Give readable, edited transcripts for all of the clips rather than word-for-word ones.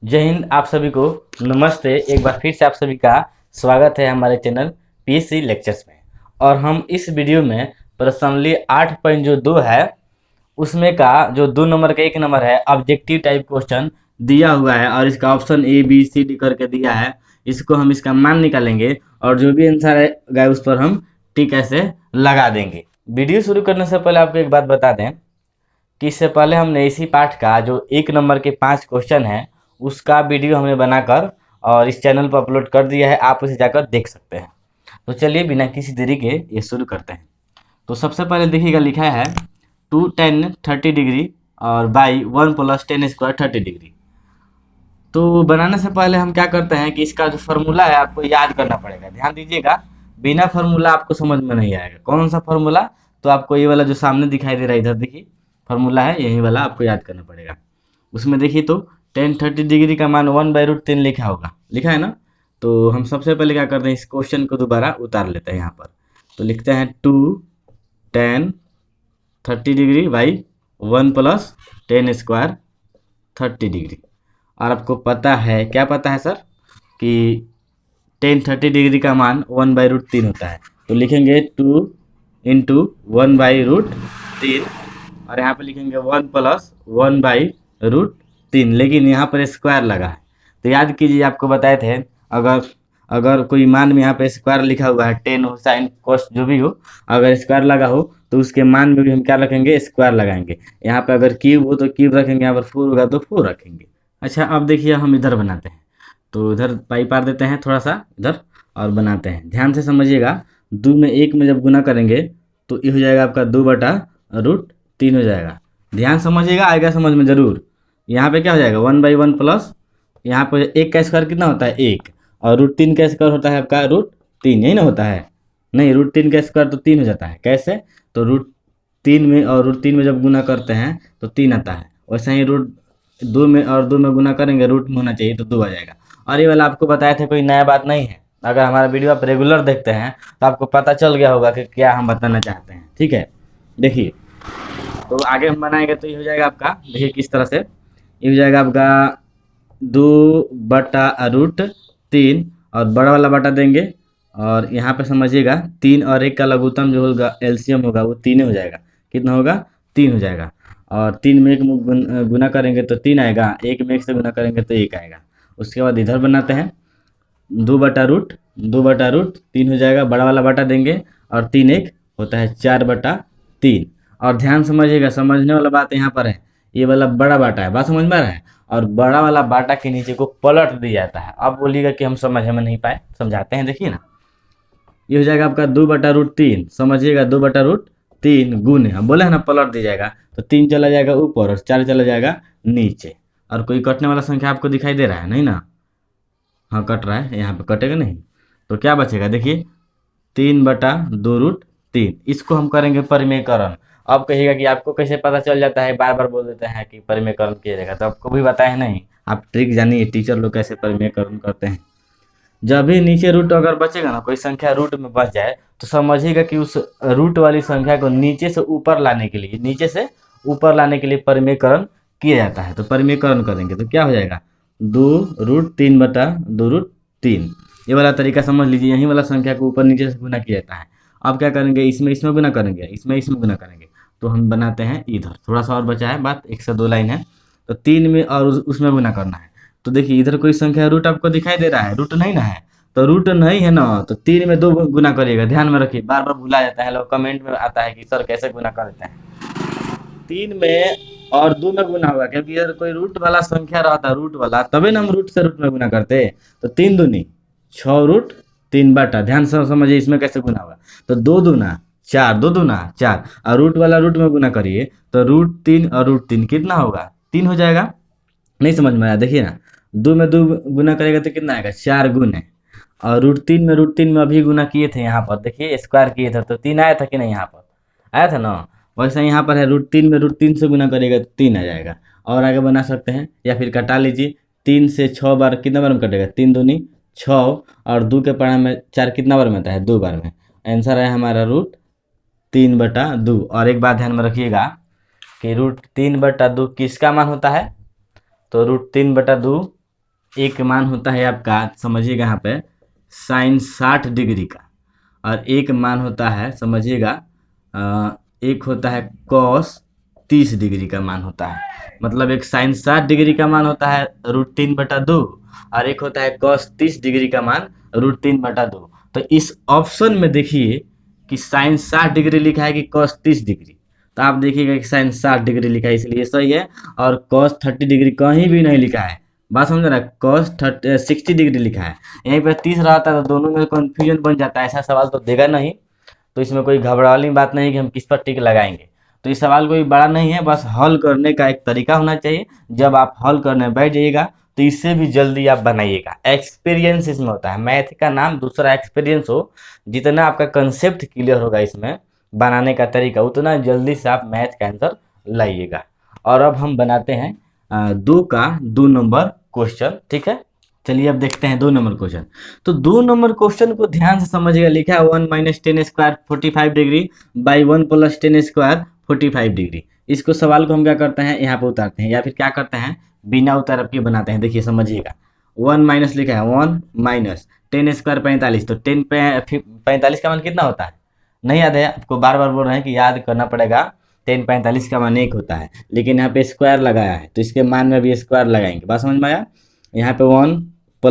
जय हिंद। आप सभी को नमस्ते। एक बार फिर से आप सभी का स्वागत है हमारे चैनल पीएससी लेक्चर्स में। और हम इस वीडियो में पर्सनली 8.2 है उसमें का जो 2 नंबर का 1 नंबर है ऑब्जेक्टिव टाइप क्वेश्चन दिया हुआ है और इसका option A B C D करके दिया है। इसको हम इसका मान निकालेंगे और जो भी आंसर आएगा उस पर हम टिक ऐसे लगा देंगे। वीडियो शुरू करने से पहले आपको एक बात बता दें कि इससे पहले हमने इसी पाठ का जो 1 नंबर के 5 क्वेश्चन है उसका वीडियो हमने बनाकर और इस चैनल पर अपलोड कर दिया है, आप उसे जाकर देख सकते हैं। तो चलिए बिना किसी देरी के ये शुरू करते हैं। तो सबसे पहले देखिएगा, लिखा है 2 10 30 डिग्री और बाई 1 प्लस 10 स्क्वायर 30 डिग्री। तो बनाने से पहले हम क्या करते हैं कि इसका जो फार्मूला है आपको याद करना पड़ेगा। ध्यान दीजिएगा, बिना फार्मूला आपको समझ में नहीं आएगा। कौन सा फार्मूला? तो आपको ये वाला जो सामने दिखाई दे रहा है, इधर देखिए फार्मूला है, यही वाला आपको याद करना पड़ेगा। उसमें देखिए तो 10 30 डिग्री का मान 1/√3 लिखा होगा, लिखा है ना। तो हम सबसे पहले क्या करते हैं, इस क्वेश्चन को दोबारा उतार लेते हैं यहाँ पर। तो लिखते हैं 2 10 30 degree by 1 plus 10 square 30 degree. और आपको पता है, क्या पता है सर, कि 10 30 डिग्री का मान 1/√3 होता है। तो लिखेंगे 2 इंटू 1/√3 और यहाँ पे लिखेंगे 1 प्लस 1/√3, लेकिन यहाँ पर स्क्वायर लगा है। तो याद कीजिए, आपको बताए थे अगर अगर कोई मान में यहाँ पे स्क्वायर लिखा हुआ है, 10 हो साइन कोस जो भी हो, अगर स्क्वायर लगा हो तो उसके मान में भी हम क्या रखेंगे, स्क्वायर लगाएंगे। यहाँ पे अगर क्यूब हो तो क्यूब रखेंगे, यहाँ पर 4 होगा तो 4 रखेंगे। अच्छा, अब देखिए हम इधर बनाते हैं। तो इधर पाई पार देते हैं थोड़ा सा इधर और बनाते हैं। ध्यान से समझिएगा, 2 में 1 में जब गुना करेंगे तो ये हो जाएगा आपका 2/√3 हो जाएगा। ध्यान समझिएगा, आएगा समझ में ज़रूर। यहाँ पे क्या हो जाएगा 1/1 प्लस, यहाँ पे 1 का स्क्वायर कितना होता है 1, और √3 का स्क्वायर होता है आपका √3, यही ना होता है। नहीं, √3 का स्क्वायर तो 3 हो जाता है। कैसे? तो √3 में और √3 में जब गुना करते हैं तो 3 आता है। वैसे ही √2 में और 2 में गुना करेंगे, रूट में होना चाहिए तो 2 आ जाएगा। और ये वाला आपको बताया था, कोई नया बात नहीं है। अगर हमारा वीडियो आप रेगुलर देखते हैं तो आपको पता चल गया होगा कि क्या हम बताना चाहते हैं। ठीक है, देखिए तो आगे हम बनाएंगे तो ये हो जाएगा आपका, देखिए किस तरह से ये हो जाएगा आपका 2/√3 और बड़ा वाला बटा देंगे। और यहाँ पे समझिएगा 3 और 1 का लघुत्तम जो होगा, एलसीएम होगा, वो 3 हो जाएगा। कितना होगा? 3 हो जाएगा। और 3 में 1 गुना करेंगे तो 3 आएगा, 1 में 1 से गुना करेंगे तो 1 आएगा। उसके बाद इधर बनाते हैं 2/√3 हो जाएगा, बड़ा वाला बटा देंगे और 3 1 होता है 4/3। और ध्यान समझिएगा, समझने वाला बात यहाँ पर है, ये वाला बड़ा बाटा है, बात समझ में आ रहा है। और बड़ा वाला बाटा के नीचे को पलट दिया जाता है। अब बोलिएगा कि हम समझ में नहीं पाए, समझाते हैं, देखिए ना। ये हो जाएगा आपका 2/√3, समझिएगा 2/√3 गुने, हम बोले हैं ना पलट दिया जाएगा, तो 3 चला जाएगा ऊपर और 4 चला जाएगा नीचे। और कोई कटने वाला संख्या आपको दिखाई दे रहा है नहीं ना? हाँ कट रहा है, यहाँ पे कटेगा नहीं। तो क्या बचेगा, देखिए 3/2√3। इसको हम करेंगे परिमेयकरण। अब कहिएगा कि आपको कैसे पता चल जाता है, बार बार बोल देते हैं कि परिमेयकरण किया जाएगा, तो आपको भी बताए नहीं। आप ट्रिक जानिए, टीचर लोग कैसे परिमेयकरण करते हैं। जब भी नीचे रूट अगर बचेगा ना, कोई संख्या रूट में बच जाए, तो समझिएगा कि उस रूट वाली संख्या को नीचे से ऊपर लाने के लिए, नीचे से ऊपर लाने के लिए परिमेयकरण किया जाता है। तो परिमेयकरण करेंगे तो क्या हो जाएगा, 2√3/2√3। ये वाला तरीका समझ लीजिए, यही वाला संख्या को ऊपर नीचे से गुना किया जाता है। अब क्या करेंगे, इसमें इसमें गुना करेंगे, इसमें इसमें गुना करेंगे। तो हम बनाते हैं इधर, थोड़ा सा और बचा है बात, 1 से 2 लाइन है। तो 3 में और उसमें गुना करना है। तो देखिए इधर कोई संख्या रूट आपको दिखाई दे रहा है, रूट नहीं ना है। तो रूट नहीं है ना, तो 3 में 2 गुना करिएगा। ध्यान में रखिए, बार बार भूला जाता है, लोग कमेंट में आता है कि सर कैसे गुना कर देते हैं। 3 में और 2 में गुना होगा, क्योंकि अगर कोई रूट वाला संख्या रहता, रूट वाला, तभी ना हम रूट से रूट में गुना करते। तो 3 दूनी 6√3 बटा, ध्यान से समझिए इसमें कैसे गुना होगा। तो 2 दूना 4, 2 दूना 4, और रूट वाला रूट में गुना करिए तो √3 और √3 कितना होगा, 3 हो जाएगा। नहीं समझ में आया, देखिए ना, 2 में 2 गुना करेगा तो कितना आएगा, 4 गुने। और √3 में अभी गुना किए थे, यहाँ पर देखिए स्क्वायर किए थे तो 3 आया था कि नहीं, यहाँ पर आया था ना। वैसे यहाँ पर है √3 से गुना करेगा तो 3 आ जाएगा। और आगे बना सकते हैं, या फिर कटा लीजिए। 3 से 6 बार कितना बार में कटेगा, 3 दूनी 6, और 2 के पढ़ा में 4 कितना बार में आता है, 2 बार में। आंसर है हमारा √3/2। और एक बात ध्यान में रखिएगा कि √3/2 किसका मान होता है, तो √3/2 एक मान होता है आपका, समझिएगा यहाँ पे, साइन 60 डिग्री का, और एक मान होता है, समझिएगा, एक होता है कॉस 30 डिग्री का मान होता है। मतलब एक साइन 60 डिग्री का मान होता है √3/2, और एक होता है कॉस 30 डिग्री का मान √3/2। तो इस ऑप्शन में देखिए कि साइन 60 डिग्री लिखा है कि कॉस 30 डिग्री, तो आप देखिएगा कि साइन 60 डिग्री लिखा है इसलिए सही है, और कॉस 30 डिग्री कहीं भी नहीं लिखा है। बात समझ रहा है, कॉस 60 डिग्री लिखा है, यहीं पर 30 रहता है तो दोनों में कन्फ्यूजन बन जाता है, ऐसा सवाल तो देगा नहीं। तो इसमें कोई घबराने वाली बात नहीं कि हम किस पर टिक लगाएंगे। तो ये सवाल कोई बड़ा नहीं है, बस हल करने का एक तरीका होना चाहिए। जब आप हल करने बैठ जाइएगा तो इससे भी जल्दी आप बनाइएगा। एक्सपीरियंस इसमें होता है, मैथ का नाम दूसरा एक्सपीरियंस हो। जितना आपका कंसेप्ट क्लियर होगा इसमें बनाने का तरीका, उतना जल्दी से आप मैथ का आंसर लाइएगा। और अब हम बनाते हैं 2 नंबर क्वेश्चन, ठीक है। चलिए अब देखते हैं 2 नंबर क्वेश्चन। तो 2 नंबर क्वेश्चन को ध्यान से समझिएगा। लिखा है 1 - 10² 45 डिग्री बाई 1 + 10² 45 डिग्री। इसको सवाल को हम क्या करते हैं, यहाँ पे उतारते हैं, या फिर क्या करते हैं, बिना उतार के बनाते हैं। देखिए समझिएगा, 1 माइनस लिखा है, 1 माइनस 10² 45, तो 45 का मान कितना होता है, नहीं याद है आपको, बार बार बोल रहे हैं कि याद करना पड़ेगा। 45 का मान 1 होता है, लेकिन यहाँ पे स्क्वायर लगाया है तो इसके मान में भी स्क्वायर लगाएंगे। बात समझ में आया। यहाँ पे 1 +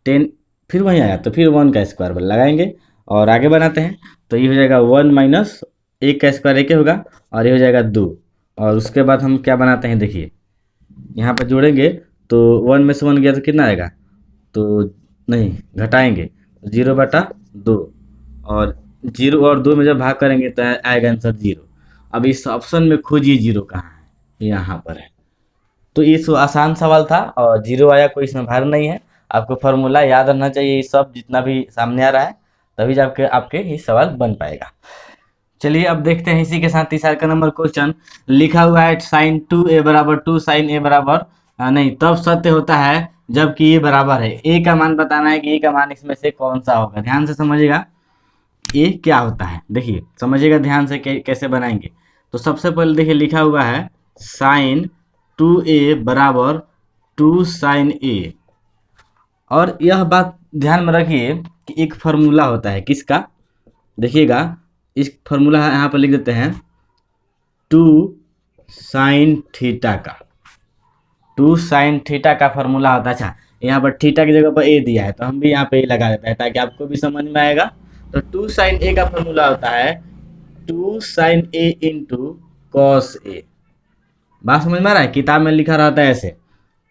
10, फिर वहीं आया तो फिर 1 का स्क्वायर लगाएंगे और आगे बनाते हैं। तो ये हो जाएगा 1 माइनस 1 का स्क्वायर 1 होगा, और ये हो जाएगा 2। और उसके बाद हम क्या बनाते हैं, देखिए यहाँ पर जोड़ेंगे तो 1 में से 1 गया तो कितना आएगा, तो नहीं घटाएंगे, 0/2, और 0 और 2 में जब भाग करेंगे तो आएगा आंसर 0। अब इस ऑप्शन में खोजिए 0 कहाँ है, यहाँ पर है। तो ये तो आसान सवाल था और 0 आया, कोई इसमें भार नहीं है। आपको फॉर्मूला याद रहना चाहिए, ये सब जितना भी सामने आ रहा है, तभी जाके आपके ये सवाल बन पाएगा। चलिए अब देखते हैं इसी के साथ तीसरा का नंबर क्वेश्चन। लिखा हुआ है साइन 2a = 2 साइन a बराबर नहीं, तब सत्य होता है जबकि ये बराबर है। ए का मान बताना है कि ए का मान इसमें से कौन सा होगा। ध्यान से समझिएगा ए क्या होता है, देखिए समझिएगा ध्यान से कैसे बनाएंगे। तो सबसे पहले देखिए लिखा हुआ है साइन 2a = 2 साइन a, और यह बात ध्यान में रखिए कि एक फार्मूला होता है किसका, देखिएगा इस फार्मूला यहाँ पर लिख देते हैं 2 साइन थीटा का। 2 साइन थीटा का फार्मूला होता है। अच्छा, यहाँ पर थीटा की जगह पर ए दिया है तो हम भी यहाँ पे ए लगा देते हैं ताकि आपको भी समझ में आएगा। तो 2 साइन ए का फार्मूला होता है 2 sign A into cos A. बात समझ में आ रहा है, किताब में लिखा रहता है ऐसे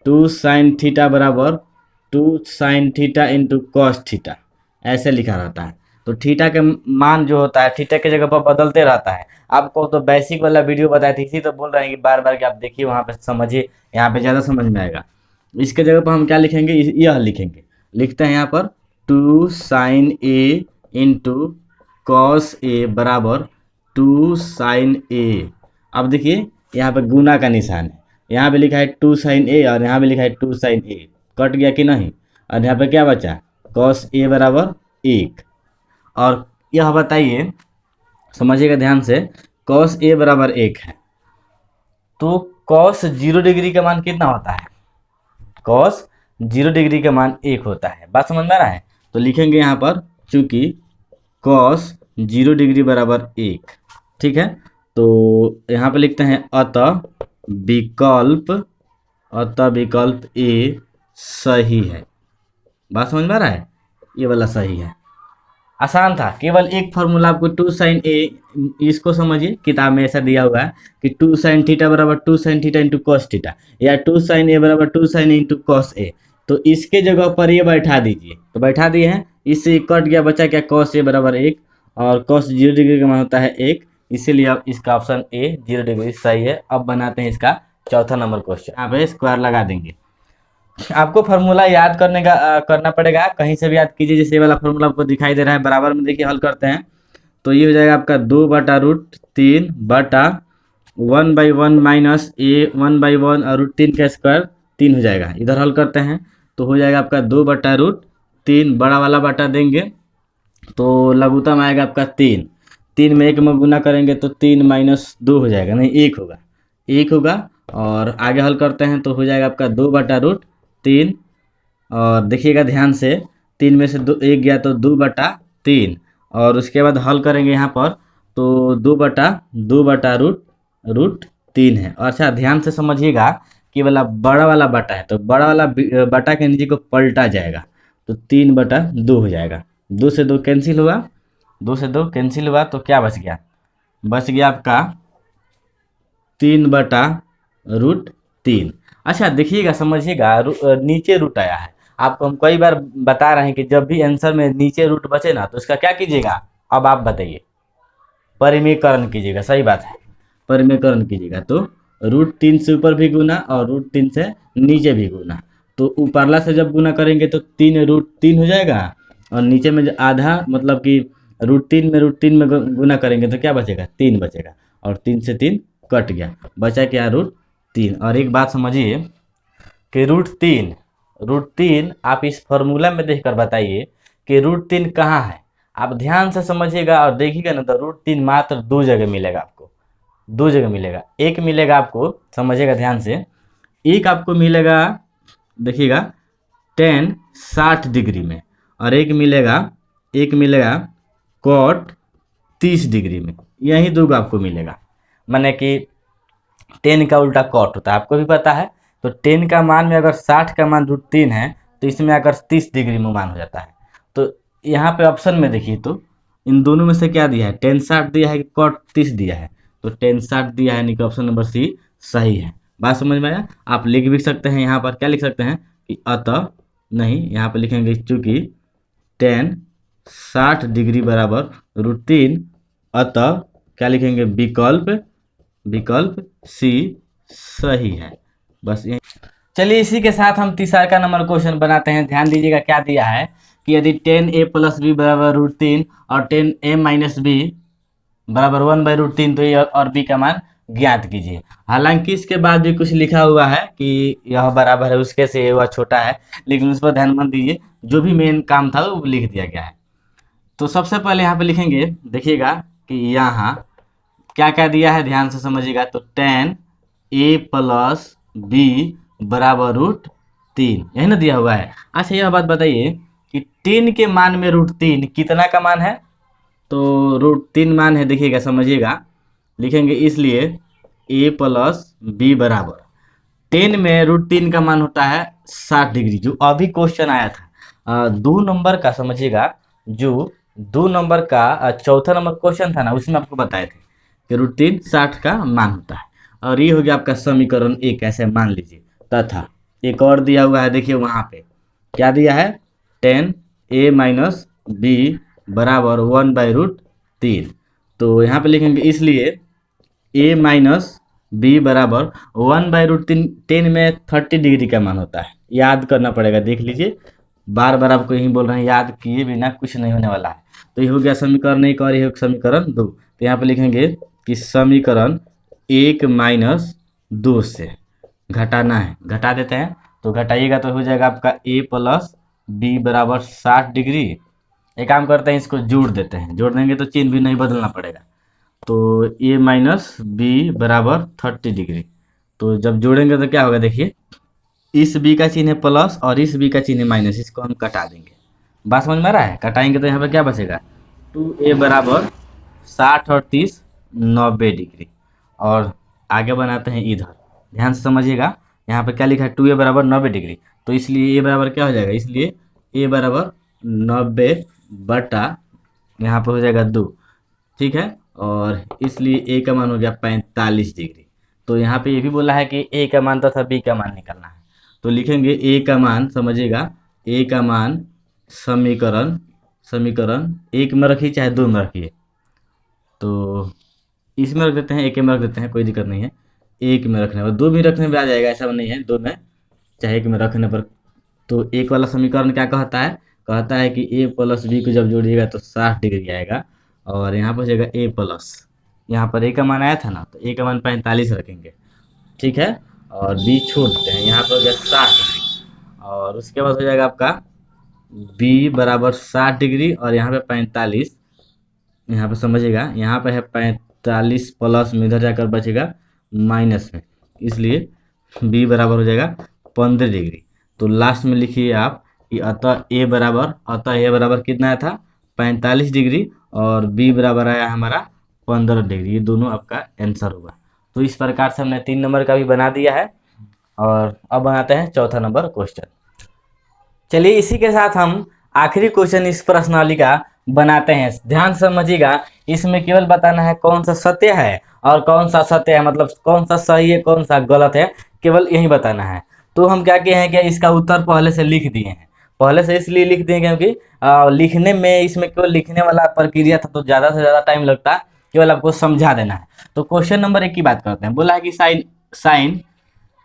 2 साइन थीटा बराबर 2 sine theta into cos theta, ऐसे लिखा रहता है। तो थीटा के मान जो होता है थीटा की जगह पर बदलते रहता है। आपको तो बेसिक वाला वीडियो बताया था, इसी तो बोल रहे हैं कि बार बार कि आप देखिए वहाँ पे समझिए, यहाँ पे ज़्यादा समझ में आएगा। इसके जगह पर हम क्या लिखेंगे, यह लिखेंगे, लिखते हैं यहाँ पर 2 sign A into cos A बराबर 2 साइन ए। अब देखिए यहाँ पे गुना का निशान है, यहाँ पे लिखा है 2 साइन ए और यहाँ पे लिखा है 2 साइन ए, कट गया कि नहीं। और यहाँ पे क्या बचा, कॉस ए बराबर 1। और यह बताइए, समझिएगा ध्यान से, कॉस ए बराबर 1 है तो कॉस 0 डिग्री का मान कितना होता है, कॉस 0 डिग्री का मान 1 होता है। बात समझ में आ रहा है। तो लिखेंगे यहाँ पर चूंकि कॉस 0 डिग्री बराबर 1, ठीक है। तो यहाँ पे लिखते हैं अतः विकल्प ए सही है। बात समझ में आ रहा है, ये वाला सही है। आसान था, केवल एक फार्मूला आपको 2 साइन ए, इसको समझिए किताब में ऐसा दिया हुआ है कि 2 साइन थीटा बराबर 2 sine theta into cos theta, या 2 साइन ए बराबर 2 sign A into cos A. तो इसके जगह पर ये बैठा दीजिए, तो बैठा दिए हैं, इससे कट गया, बचा क्या, कॉस ए बराबर 1, और कॉस 0 डिग्री का मान होता है 1, इसीलिए अब इसका ऑप्शन ए 0 डिग्री सही है। अब बनाते हैं इसका चौथा नंबर क्वेश्चन। यहाँ पे स्क्वायर लगा देंगे। आपको फार्मूला याद करना पड़ेगा, कहीं से भी याद कीजिए। जैसे वाला फार्मूला आपको दिखाई दे रहा है बराबर में, देखिए हल करते हैं तो ये हो जाएगा आपका 2/√3 बटा 1/1 माइनस ए 1/1 और √3 का स्क्वायर 3 हो जाएगा। इधर हल करते हैं तो हो जाएगा आपका 2/√3, बड़ा वाला बटा देंगे तो लघुत्तम आएगा आपका 3। 3 में 1 में गुना करेंगे तो 3 - 2 हो जाएगा, नहीं 1 होगा, 1 होगा। और आगे हल करते हैं तो हो जाएगा आपका 2/√3 और देखिएगा ध्यान से, 3 में से 1 गया तो 2/3, और उसके बाद हल करेंगे यहाँ पर तो 2/2 रूट 3 है। और अच्छा ध्यान से समझिएगा कि वाला बड़ा वाला बटा है तो बड़ा वाला बटा के नीचे को पलटा जाएगा, तो 3/2 हो जाएगा। 2 से 2 कैंसिल हुआ, 2 से 2 कैंसिल हुआ, तो क्या बच गया? बच गया आपका 3/√3। अच्छा देखिएगा, समझिएगा, नीचे रूट आया है। आपको हम कई बार बता रहे हैं कि जब भी आंसर में नीचे रूट बचे ना तो इसका क्या कीजिएगा, अब आप बताइए, परिमेयकरण कीजिएगा। सही बात है, परिमेयकरण कीजिएगा। तो √3 से ऊपर भी गुना और √3 से नीचे भी गुना। तो ऊपरला से जब गुना करेंगे तो 3√3 हो जाएगा, और नीचे में जो आधा मतलब कि √3 में गुना करेंगे तो क्या बचेगा? 3 बचेगा, और 3 से 3 कट गया, बचा क्या? √3। और एक बात समझिए कि √3 आप इस फॉर्मूला में देखकर बताइए कि √3 कहाँ है। आप ध्यान से समझिएगा और देखिएगा ना, तो √3 मात्र 2 जगह मिलेगा आपको, 2 जगह मिलेगा। एक मिलेगा आपको, समझिएगा ध्यान से, एक आपको मिलेगा, देखिएगा, tan 60 डिग्री में, और एक मिलेगा cot 30 डिग्री में। यही दो आपको मिलेगा, माने कि 10 का उल्टा cot होता है, आपको भी पता है। तो 10 का मान में अगर 60 का मान √3 है तो इसमें अगर 30 डिग्री में मान हो जाता है। तो यहाँ पे ऑप्शन में देखिए, तो इन दोनों में से क्या दिया है? tan 60 दिया है कि cot 30 दिया है? तो tan 60 दिया है, यानी कि ऑप्शन नंबर सी सही है। बात समझ में आया? आप लिख भी सकते हैं, यहाँ पर क्या लिख सकते हैं कि अतः, नहीं, यहाँ पर लिखेंगे चूंकि tan 60 डिग्री बराबर √3, अतः क्या लिखेंगे? विकल्प सी सही है। बस यही। चलिए इसी के साथ हम तीसरा का नंबर क्वेश्चन बनाते हैं। ध्यान दीजिएगा क्या दिया है कि यदि tan a + b बराबर √3 और tan a - b बराबर 1/√3 तो a और b का मान ज्ञात कीजिए। हालांकि इसके बाद भी कुछ लिखा हुआ है कि यह बराबर है उसके से वह छोटा है, लेकिन उस पर ध्यान मत दीजिए, जो भी मेन काम था वो लिख दिया गया है। तो सबसे पहले यहाँ पे लिखेंगे, देखिएगा कि यहाँ क्या क्या दिया है, ध्यान से समझिएगा। तो tan a + b बराबर √3, यही ना दिया हुआ है। अच्छा यह बात बताइए कि 10 के मान में √3 कितना का मान है? तो √3 मान है, देखिएगा समझिएगा, लिखेंगे इसलिए a + b बराबर 10 में √3 का मान होता है 60 डिग्री, जो अभी क्वेश्चन आया था 2 नंबर का। समझिएगा, जो 2 नंबर का चौथा नंबर क्वेश्चन था ना, उसमें आपको बताए थे कि √3 60 का मान होता है। और ये हो गया आपका समीकरण 1, ऐसे मान लीजिए। तथा एक और दिया हुआ है, देखिए वहाँ पे क्या दिया है? tan a - b बराबर 1/√3। तो यहाँ पे लिखेंगे इसलिए a - b बराबर 1/√3। 10 में 30 डिग्री का मान होता है, याद करना पड़ेगा, देख लीजिए, बार बार आपको यही बोल रहे हैं, याद किए बिना कुछ नहीं होने वाला है। तो ये हो गया समीकरण 1 और ये हो समीकरण 2। तो यहाँ पे लिखेंगे कि समीकरण 1 - 2 से घटाना है, घटा देते हैं। तो घटाइएगा तो हो जाएगा आपका a + b बराबर 60 डिग्री। एक काम करते हैं, इसको जोड़ देते हैं, जोड़ देंगे तो चिन्ह भी नहीं बदलना पड़ेगा। तो a - b बराबर 30 डिग्री। तो जब जोड़ेंगे तो क्या होगा, देखिए, इस b का चिन्ह है प्लस और इस b का चिन्ह है माइनस, इसको हम कटा देंगे। बात समझ में आ रहा है? कटाएंगे तो यहाँ पे क्या बचेगा? 2a बराबर 60 और 30 90 डिग्री। और आगे बनाते हैं इधर, ध्यान से समझिएगा, यहाँ पे क्या लिखा है? 2a बराबर 90 डिग्री। तो इसलिए a बराबर क्या हो जाएगा? इसलिए a बराबर 90 बटा यहाँ पे हो जाएगा 2, ठीक है। और इसलिए a का मान हो गया 45 डिग्री। तो यहाँ पे ये भी बोला है कि a का मान तथा b का मान निकालना है। तो लिखेंगे a का मान, समझिएगा, a का मान समीकरण 1 में रखिए चाहे 2 में रखिए। तो इसमें रख देते हैं, 1 में रख देते हैं, कोई दिक्कत नहीं है। 1 में रखने पर 2 भी रखने में आ जाएगा, ऐसा नहीं है, 2 में चाहे 1 में रखने पर। तो एक वाला समीकरण क्या कहता है? कहता है कि a + b को जब जोड़िएगा तो 60 डिग्री आएगा, और यहाँ पर हो जाएगा a+, यहाँ पर a का मान आया था ना, तो a का मान 45 रखेंगे, ठीक है। और b छोड़ देते हैं, यहाँ पर हो गया 60 डिग्री। और उसके बाद हो जाएगा आपका b बराबर 60 डिग्री और यहाँ पे 45, यहाँ पे समझिएगा, यहाँ पे है 45 प्लस में इधर जाकर बचेगा माइनस में, इसलिए b बराबर हो जाएगा 15 डिग्री। तो लास्ट में लिखिए आप कि अतः ए बराबर कितना आया था 45 डिग्री और बी बराबर आया हमारा 15 डिग्री। ये दोनों आपका आंसर होगा। तो इस प्रकार से हमने 3 नंबर का भी बना दिया है और अब बनाते हैं चौथा नंबर क्वेश्चन। चलिए इसी के साथ हम आखिरी क्वेश्चन इस प्रश्नावली का बनाते हैं। ध्यान से समझिएगा, इसमें केवल बताना है कौन सा सत्य है और कौन सा असत्य है, मतलब कौन सा सही है कौन सा गलत है, केवल यही बताना है। तो हम क्या किए हैं कि इसका उत्तर पहले से लिख दिए हैं। पहले से इसलिए लिख दिए क्योंकि लिखने में इसमें केवल लिखने वाला प्रक्रिया था तो ज़्यादा से ज़्यादा टाइम लगता, केवल आपको समझा देना है। तो क्वेश्चन नंबर 1 की बात करते हैं। बोला है कि साइन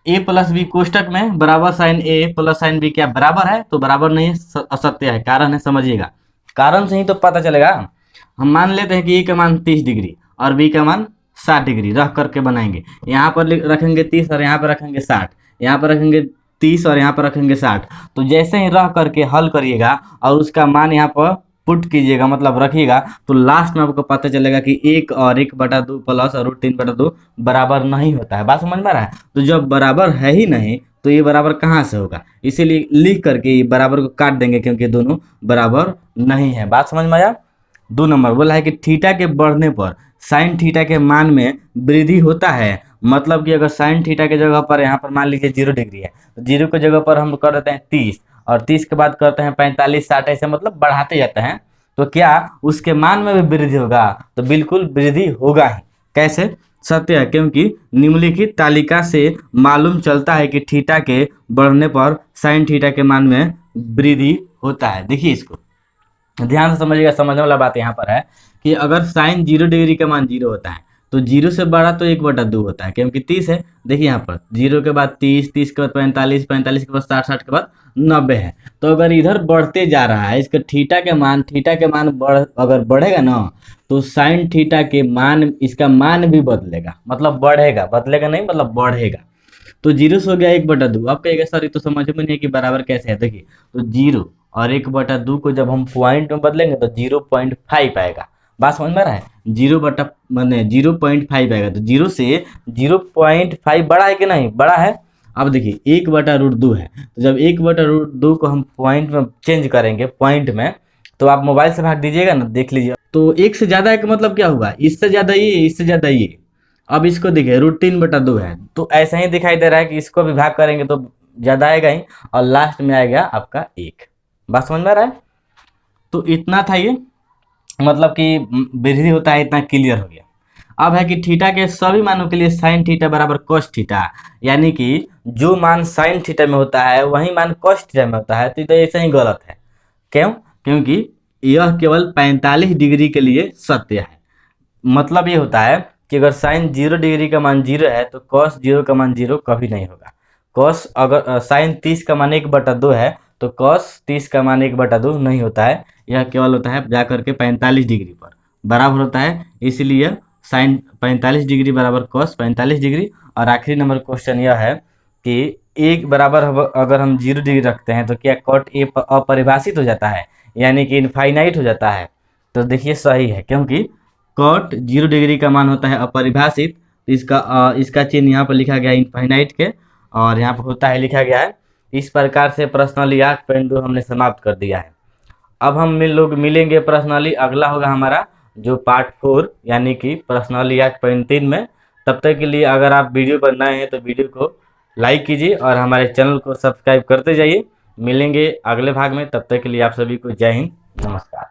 ए प्लस बी कोष्टक में बराबर साइन ए प्लस साइन बी क्या बराबर है, तो बराबर नहीं है, असत्य है। कारण है, समझिएगा, कारण से ही तो पता चलेगा। हम मान लेते हैं कि ए का मान 30 डिग्री और बी का मान 60 डिग्री रख करके बनाएंगे। यहाँ पर रखेंगे 30 और यहाँ पर रखेंगे 60, यहाँ पर रखेंगे 30 और यहाँ पर रखेंगे 60। तो जैसे ही रख करके हल करिएगा और उसका मान यहाँ पर पुट कीजिएगा, मतलब रखिएगा, तो लास्ट में आपको पता चलेगा कि 1 और 1/2 प्लस और √3/2 बराबर नहीं होता है। बात समझ में आ रहा है? तो जब बराबर है ही नहीं तो ये बराबर कहाँ से होगा, इसीलिए लिख करके ये बराबर को काट देंगे क्योंकि दोनों बराबर नहीं है। बात समझ में आया? 2 नंबर बोला है कि थीटा के बढ़ने पर साइन थीटा के मान में वृद्धि होता है। मतलब कि अगर साइन थीटा के जगह पर यहाँ पर मान लीजिए 0 डिग्री है तो 0 की जगह पर हम कर देते हैं 30 और 30 के बाद करते हैं 45 60, ऐसे मतलब बढ़ाते जाते हैं। तो क्या उसके मान में भी वृद्धि होगा? तो बिल्कुल वृद्धि होगा ही। कैसे? सत्य है, क्योंकि निम्नलिखित तालिका से मालूम चलता है कि थीटा के बढ़ने पर साइन थीटा के मान में वृद्धि होता है। देखिए इसको ध्यान से समझिएगा, समझने वाला बात यहाँ पर है कि अगर साइन 0 डिग्री का मान 0 होता है तो 0 से बड़ा तो 1/2 होता है, क्योंकि 30 है। देखिए यहाँ पर 0 के बाद 30, 30 के बाद 45, 45 के बाद 60, 60 के बाद 90 है। तो अगर इधर बढ़ते जा रहा है इसका थीटा के मान अगर बढ़ेगा ना तो साइन थीटा के मान, इसका मान भी बदलेगा, मतलब बढ़ेगा, बदलेगा नहीं मतलब बढ़ेगा। तो 0 से हो गया 1/2। अब कहेगा सर ये तो समझ में नहीं है कि बराबर कैसे है। देखिए तो 0 और 1/2 को जब हम पॉइंट में बदलेंगे तो 0.5 आएगा। बात समझ में आ रहा है? 0.5 आएगा। तो 0 से 0.5 बड़ा है कि नहीं? बड़ा है। अब देखिए 1/√2 है, तो जब 1/√2 को हम पॉइंट में चेंज करेंगे, पॉइंट में, तो आप मोबाइल से भाग दीजिएगा ना, देख लीजिए। तो 1 से ज़्यादा है का मतलब क्या होगा? इससे ज़्यादा ये, इससे ज़्यादा ये। अब इसको देखिए √3/2 है, तो ऐसा ही दिखाई दे रहा है कि इसको भी भाग करेंगे तो ज़्यादा आएगा ही और लास्ट में आएगा आपका 1। बात समझ में आ रहा है? तो इतना था ये, मतलब कि वृद्धि होता है, इतना क्लियर हो गया। अब है कि थीटा के सभी मानों के लिए साइन थीटा बराबर कॉस थीटा, यानी कि जो मान साइन थीटा में होता है वही मान कॉस थीटा में होता है। तो ऐसा ही गलत है। क्यों? क्योंकि यह केवल 45 डिग्री के लिए सत्य है। मतलब ये होता है कि अगर साइन 0 डिग्री का मान 0 है तो कॉस 0 का मान 0 कभी नहीं होगा। कॉस अगर साइन 30 का मान 1/2 है तो कॉस 30 का मान 1/2 नहीं होता है। यह केवल होता है जाकर के 45 डिग्री पर बराबर होता है, इसलिए साइन 45 डिग्री बराबर कॉस 45 डिग्री। और आखिरी नंबर क्वेश्चन यह है कि एक बराबर अगर हम 0 डिग्री रखते हैं तो क्या कॉट ए अपरिभाषित हो जाता है, यानी कि इनफाइनाइट हो जाता है? तो देखिए सही है, क्योंकि कॉट 0 डिग्री का मान होता है अपरिभाषित। तो इसका चिन्ह यहाँ पर लिखा गया है इनफाइनाइट के, और यहाँ पर होता है लिखा गया है। इस प्रकार से प्रश्नावली 8.2 हमने समाप्त कर दिया है। अब हम लोग मिलेंगे प्रश्नावली, अगला होगा हमारा जो पार्ट 4 यानी कि प्रश्नावली 8.3 में। तब तक के लिए अगर आप वीडियो पर नए हैं तो वीडियो को लाइक कीजिए और हमारे चैनल को सब्सक्राइब करते जाइए। मिलेंगे अगले भाग में, तब तक के लिए आप सभी को जय हिंद, नमस्कार।